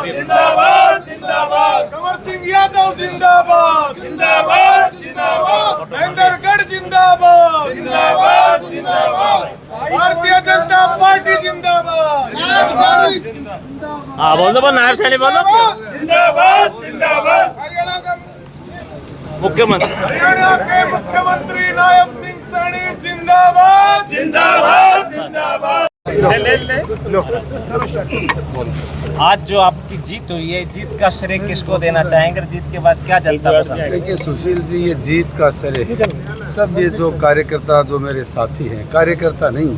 जिंदाबाद जिंदाबाद कंवर सिंह यादव जिंदाबाद जिंदाबाद जिंदाबाद महेंद्रगढ़ जिंदाबाद जिंदाबाद जिंदाबाद भारतीय जनता पार्टी जिंदाबाद हाँ बोल दो नायब सैनी बोलो। जिंदाबाद जिंदाबाद हरियाणा का मुख्यमंत्री हरियाणा के मुख्यमंत्री नायब सिंह सैनी जिंदाबाद जिंदाबाद जिंदाबाद। आज जो आपकी जीत हुई है, जीत का श्रेय किसको देना चाहेंगे? जीत के बाद क्या जनता पसंद है? देखिए सुशील जी, ये जीत का श्रेय सब ये जो कार्यकर्ता जो मेरे साथी हैं, कार्यकर्ता नहीं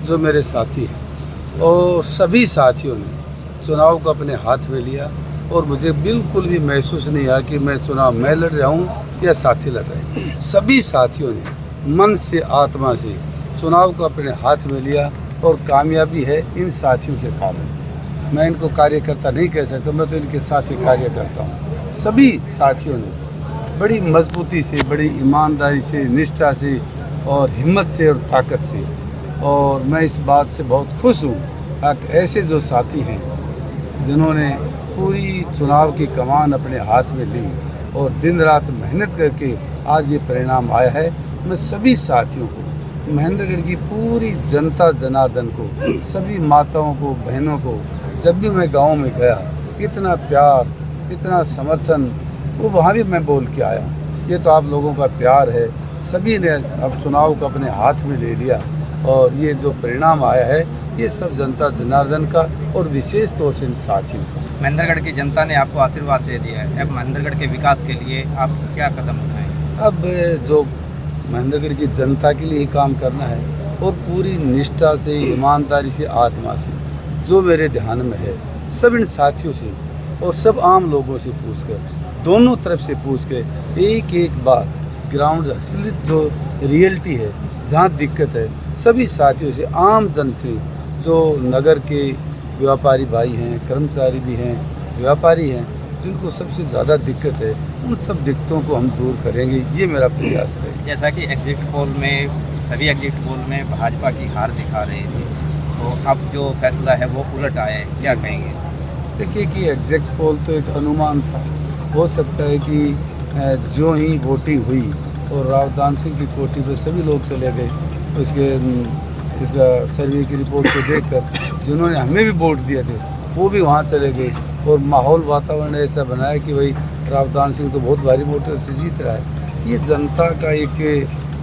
जो मेरे साथी हैं, और सभी साथियों ने चुनाव को अपने हाथ में लिया और मुझे बिल्कुल भी महसूस नहीं हुआ कि मैं चुनाव मैं लड़ रहा हूँ या साथी लड़ रहे हैं। सभी साथियों ने मन से आत्मा से चुनाव को अपने हाथ में लिया और कामयाबी है इन साथियों के कारण। मैं इनको कार्यकर्ता नहीं कह सकता, मैं तो इनके साथ ही कार्य करता हूँ। सभी साथियों ने बड़ी मजबूती से, बड़ी ईमानदारी से, निष्ठा से और हिम्मत से और ताकत से, और मैं इस बात से बहुत खुश हूँ कि ऐसे जो साथी हैं जिन्होंने पूरी चुनाव की कमान अपने हाथ में ली और दिन रात मेहनत करके आज ये परिणाम आया है। मैं सभी साथियों को, महेंद्रगढ़ की पूरी जनता जनार्दन को, सभी माताओं को, बहनों को, जब भी मैं गांव में गया इतना प्यार, इतना समर्थन, वो वहाँ भी मैं बोल के आया। ये तो आप लोगों का प्यार है। सभी ने अब चुनाव को अपने हाथ में ले लिया और ये जो परिणाम आया है ये सब जनता जनार्दन का और विशेष तौर से इन साथियों का। महेंद्रगढ़ की जनता ने आपको आशीर्वाद दे दिया है, अब महेंद्रगढ़ के विकास के लिए आप क्या कदम उठाएंगे? अब जो महेंद्रगढ़ की जनता के लिए काम करना है और पूरी निष्ठा से, ईमानदारी से, आत्मा से जो मेरे ध्यान में है, सब इन साथियों से और सब आम लोगों से पूछकर, दोनों तरफ से पूछ के एक एक बात, ग्राउंड असलियत जो रियलिटी है, जहाँ दिक्कत है, सभी साथियों से, आम जन से, जो नगर के व्यापारी भाई हैं, कर्मचारी भी हैं, व्यापारी हैं, जिनको सबसे ज़्यादा दिक्कत है, उन सब दिक्कतों को हम दूर करेंगे, ये मेरा प्रयास है। जैसा कि एग्जिट पोल में, सभी एग्जिट पोल में भाजपा की हार दिखा रही थी, तो अब जो फैसला है वो उलट आया है, क्या कहेंगे? देखिए कि एग्जिट पोल तो एक अनुमान था। हो सकता है कि जो ही वोटिंग हुई और रावदान सिंह की कोठी पे सभी लोग चले गए, उसके इसका सर्वे की रिपोर्ट को देखकर जिन्होंने हमें भी वोट दिए थे वो भी वहाँ चले गए और माहौल वातावरण ऐसा बनाया कि भाई रावदान सिंह तो बहुत भारी वोटों से जीत रहा है। ये जनता का एक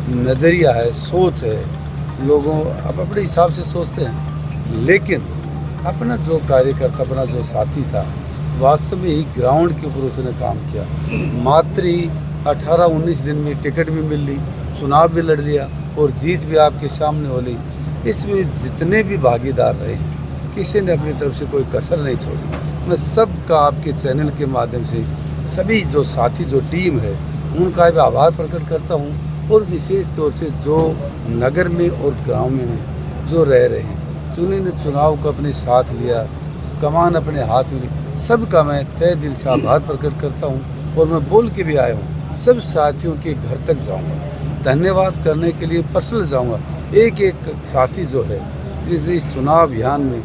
नज़रिया है, सोच है, लोगों अब अपने हिसाब से सोचते हैं, लेकिन अपना जो कार्यकर्ता, अपना जो साथी था, वास्तव में ही ग्राउंड के ऊपर उसने काम किया। मात्र ही 18-19 दिन में टिकट भी मिल ली, चुनाव भी लड़ लिया और जीत भी आपके सामने हो ली। इसमें जितने भी भागीदार रहे, किसी ने अपनी तरफ से कोई कसर नहीं छोड़ी। मैं सबका आपके चैनल के माध्यम से सभी जो साथी, जो टीम है, उनका भी आभार प्रकट करता हूँ, और विशेष तौर से जो नगर में और गाँव में जो रह रहे हैं, जिन्होंने चुनाव को अपने साथ लिया, कमान अपने हाथ में ली, सबका मैं तहे दिल से आभार प्रकट करता हूँ। और मैं बोल के भी आया हूँ, सब साथियों के घर तक जाऊँगा, धन्यवाद करने के लिए पर्सनल जाऊँगा। एक एक साथी जो है, जिस इस चुनाव अभियान में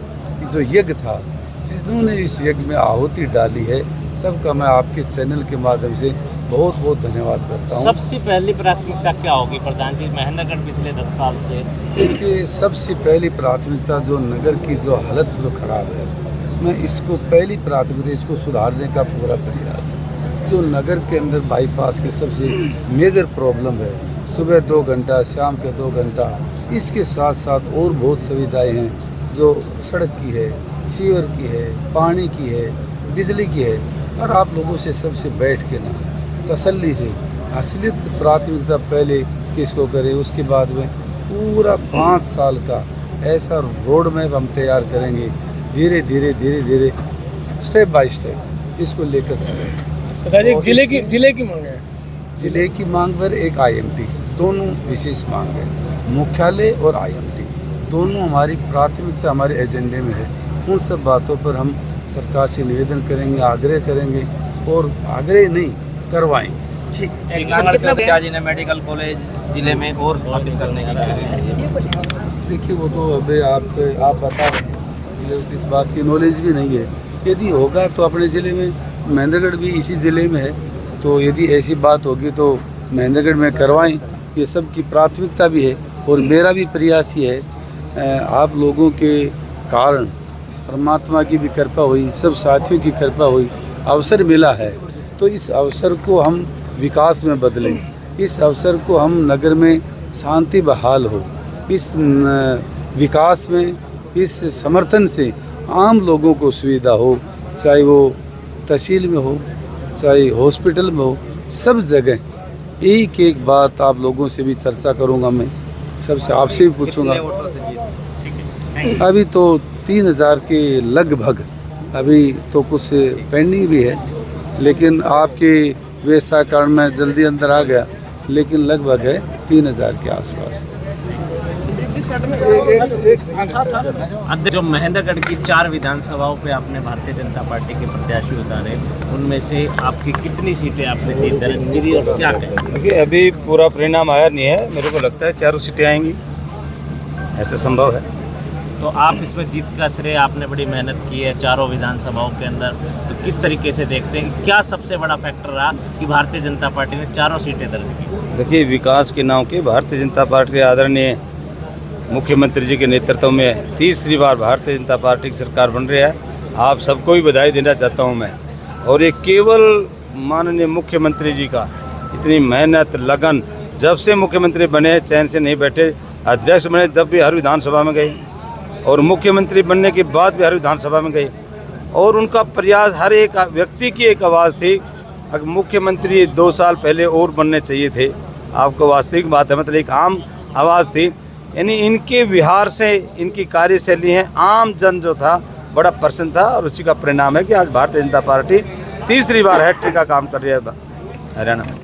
जो यज्ञ था, जिन्होंने इस यज्ञ में आहुति डाली है, सबका मैं आपके चैनल के माध्यम से बहुत बहुत धन्यवाद करता हूँ। सबसे पहली प्राथमिकता क्या होगी प्रधान जी महेंद्रगढ़ पिछले 10 साल से? देखिए, सबसे पहली प्राथमिकता जो नगर की जो हालत जो खराब है, मैं इसको पहली प्राथमिकता, इसको सुधारने का पूरा प्रयास। जो नगर के अंदर बाईपास के सबसे मेजर प्रॉब्लम है, सुबह 2 घंटा, शाम के 2 घंटा, इसके साथ साथ और बहुत सुविधाएं हैं जो सड़क की है, सीवर की है, पानी की है, बिजली की है। और आप लोगों से सबसे बैठ के ना तसल्ली से असलियत प्राथमिकता पहले किसको करें, उसके बाद में पूरा 5 साल का ऐसा रोड मैप हम तैयार करेंगे, धीरे धीरे धीरे धीरे स्टेप बाय स्टेप इसको लेकर चलेंगे। जिले की मांग है, जिले की मांग पर एक IMT, दोनों विशेष मांग है, मुख्यालय और IMT दोनों हमारी प्राथमिकता हमारे एजेंडे में है। उन सब बातों पर हम सरकार से निवेदन करेंगे, आग्रह करेंगे और आग्रह नहीं करवाएंगे। ठीक। जी ने मेडिकल कॉलेज जिले में और स्थापित करने की, देखिए वो तो अभी आप बता रहे हैं, इस बात की नॉलेज भी नहीं है यदि होगा तो अपने ज़िले में, महेंद्रगढ़ भी इसी ज़िले में है, तो यदि ऐसी बात होगी तो महेंद्रगढ़ में करवाएं। ये सब की प्राथमिकता भी है और मेरा भी प्रयास ये है, आप लोगों के कारण परमात्मा की भी कृपा हुई, सब साथियों की कृपा हुई, अवसर मिला है, तो इस अवसर को हम विकास में बदलें, इस अवसर को हम नगर में शांति बहाल हो, इस विकास में, इस समर्थन से आम लोगों को सुविधा हो, चाहे वो तहसील में हो, चाहे हॉस्पिटल में हो, सब जगह एक एक बात आप लोगों से भी चर्चा करूंगा। मैं सबसे आपसे भी पूछूंगा। कितने वोटों से जीत? अभी तो 3000 के लगभग, अभी तो कुछ पेंडिंग भी है, लेकिन आपके व्यवस्था कारण मैं जल्दी अंदर आ गया, लेकिन लगभग है 3000 के आसपास। जो महेंद्रगढ़ की 4 विधानसभाओं पे आपने भारतीय जनता पार्टी के प्रत्याशी उतारे, उनमें से आपकी कितनी सीटें आपने जीत दर्ज करी और क्या कहें? देखिए, अभी पूरा परिणाम आया नहीं है, मेरे को लगता है 4 सीटें आएंगी, ऐसा संभव है। तो आप इसमें जीत का श्रेय, आपने बड़ी मेहनत की है 4 विधानसभाओं के अंदर, तो किस तरीके से देखते हैं, क्या सबसे बड़ा फैक्टर रहा कि भारतीय जनता पार्टी ने 4 सीटें दर्ज की? देखिए, विकास के नाम के भारतीय जनता पार्टी के आदरणीय मुख्यमंत्री जी के नेतृत्व में तीसरी बार भारतीय जनता पार्टी की सरकार बन रही है। आप सबको भी बधाई देना चाहता हूं मैं। और ये केवल माननीय मुख्यमंत्री जी का इतनी मेहनत, लगन, जब से मुख्यमंत्री बने चैन से नहीं बैठे, अध्यक्ष बने तब भी हर विधानसभा में गए और मुख्यमंत्री बनने के बाद भी हर विधानसभा में गए, और उनका प्रयास, हर एक व्यक्ति की एक आवाज़ थी, अगर मुख्यमंत्री 2 साल पहले और बनने चाहिए थे। आपको वास्तविक बात है, मतलब एक आम आवाज़ थी, यानी इनके विहार से, इनकी कार्यशैली है, आम जन जो था बड़ा प्रसन्न था, और उसी का परिणाम है कि आज भारतीय जनता पार्टी तीसरी बार हैट्रिक का काम कर रही है हरियाणा में।